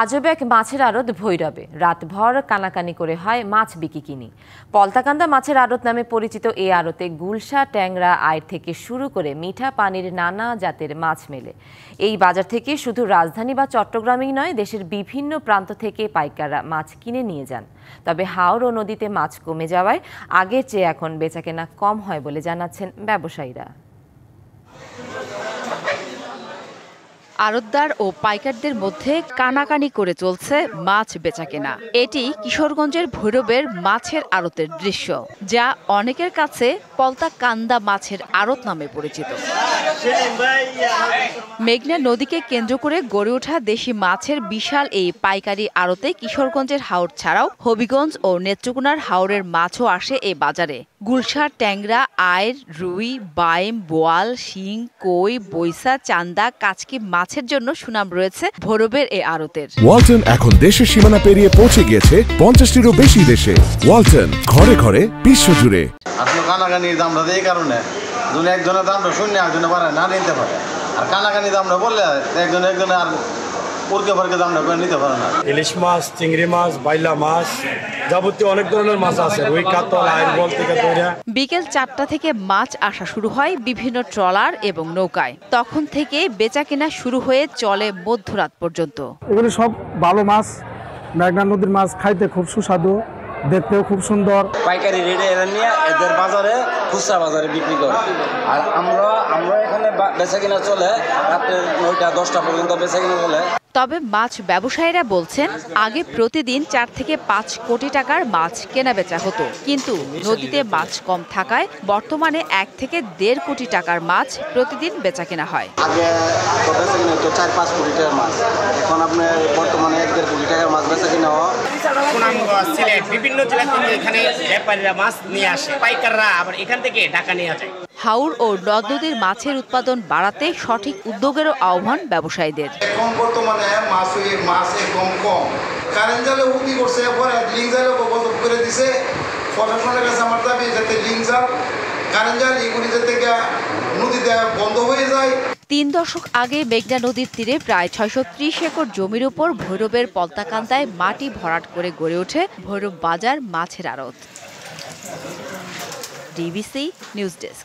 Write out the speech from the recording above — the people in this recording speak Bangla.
আজব এক মাছের আড়ত ভৈরবে রাতভর কানাকানি করে হয় মাছ বিকিকিনি। পলতাকান্দা মাছের আড়ত নামে পরিচিত এই আড়তে গুলশা, ট্যাংরা, আইড় থেকে শুরু করে মিঠা পানির নানা জাতের মাছ মেলে। এই বাজার থেকে শুধু রাজধানী বা চট্টগ্রামেই নয়, দেশের বিভিন্ন প্রান্ত থেকে পাইকাররা মাছ কিনে নিয়ে যান। তবে হাওর ও নদীতে মাছ কমে যাওয়ায় আগের চেয়ে এখন বেচাকেনা কম হয় বলে জানাচ্ছেন ব্যবসায়ীরা। আড়তদার ও পাইকারদের মধ্যে কানাকানি করে চলছে মাছ বেচাকেনা। এটি কিশোরগঞ্জের ভৈরবের মাছের আড়তের দৃশ্য, যা অনেকের কাছে পলতাকান্দা মাছের আড়ত নামে পরিচিত। মেঘনা নদীকে কেন্দ্র করে গড়ে ওঠা দেশি মাছের বিশাল এই পাইকারি আড়তে কিশোরগঞ্জের হাওর ছাড়াও হবিগঞ্জ ও নেত্রকোনার হাওরের মাছও আসে এই বাজারে। গুলশা, ট্যাংরা, আইড়, রুই, বাইম, বোয়াল, শিং, কই, বৈশা, চান্দা, কাচকি মাছের জন্য সুনাম রয়েছে ভৈরবের এই আড়তের। ওয়ালটন এখন দেশের সীমানা পেরিয়ে পৌঁছে গিয়েছে 50টিরও বেশি দেশে। ওয়ালটন, ঘরে ঘরে বিশ্বজুড়ে। আসলে কানাকানির দামটা এই কারণে একজনের দামটা শূন্য, একজনে পারে না নিতে পারে। আর কানাকানি দামটা বললে একজনে আর পুরকে ফরকে দামটা করে নিতে পারে না। ইলিশ মাছ, চিংড়ি মাছ, বাইলা মাছ, যাবতীয় অনেক ধরনের মাছ আছে। রুই, কাতল, আইড় বল থেকে তৈরি। বিকেল 4টা থেকে মাছ আসা শুরু হয় বিভিন্ন ট্রলার এবং নৌকায়। তখন থেকে বেচাকেনা শুরু হয়ে চলে মধ্যরাত পর্যন্ত। এগুলো সব ভালো মাছ, মেঘনা নদীর মাছ, খাইতে খুব সুস্বাদু, দেখতেও খুব সুন্দর। পাইকারি রেটে এরা নিয়ে এদের বাজারে, খুচরা বাজারে বিক্রি করে। আর আমরা এখানে বেচাকেনা চলে রাত্রে 9টা 10টা পর্যন্ত বেচাকেনা চলে। তবে মাছ ব্যবসায়ীরা বলছেন, আগে প্রতিদিন 4 থেকে 5 কোটি টাকার মাছ কেনা বেচা হতো, কিন্তু নদীতে মাছ কম থাকায় বর্তমানে 1 থেকে 1.5 কোটি টাকার মাছ প্রতিদিন বেচা কেনা হয়। আগে বেচাকেনা হতো 4-5 কোটি টাকার মাছ, এখন আপনার বর্তমানে 1-1.5 কোটি টাকার মাছ বেচা কেনা হয়। সুনামগঞ্জ, সিলেট বিভিন্ন জেলা থেকে এখানে ব্যাপারীরা মাছ নিয়ে আসে, পাইকাররা আবার এখান থেকে ঢাকা নিয়ে যায়। হাওর ও নদ নদীর মাছের উৎপাদন বাড়াতে সঠিক উদ্যোগেরও আহ্বান ব্যবসায়ীদের। এখন বর্তমানে মাছ কম কারেন্ট জালে উকি করছে, পরে লিঙ্ক জালে বন্ধ করে দিছে। প্রশাসনের কাছে আমার দাবি যাতে লিঙ্ক জাল, কারেন্ট জাল এগুলি যাতে নদীতে বন্ধ হয়ে যায়। 3 দশক আগে মেঘনা নদীর তীরে প্রায় 630 একর জমির উপর ভৈরবের পলতাকান্দায় মাটি ভরাট করে গড়ে ওঠে ভৈরব বাজার মাছের আড়ত। DBC news desk.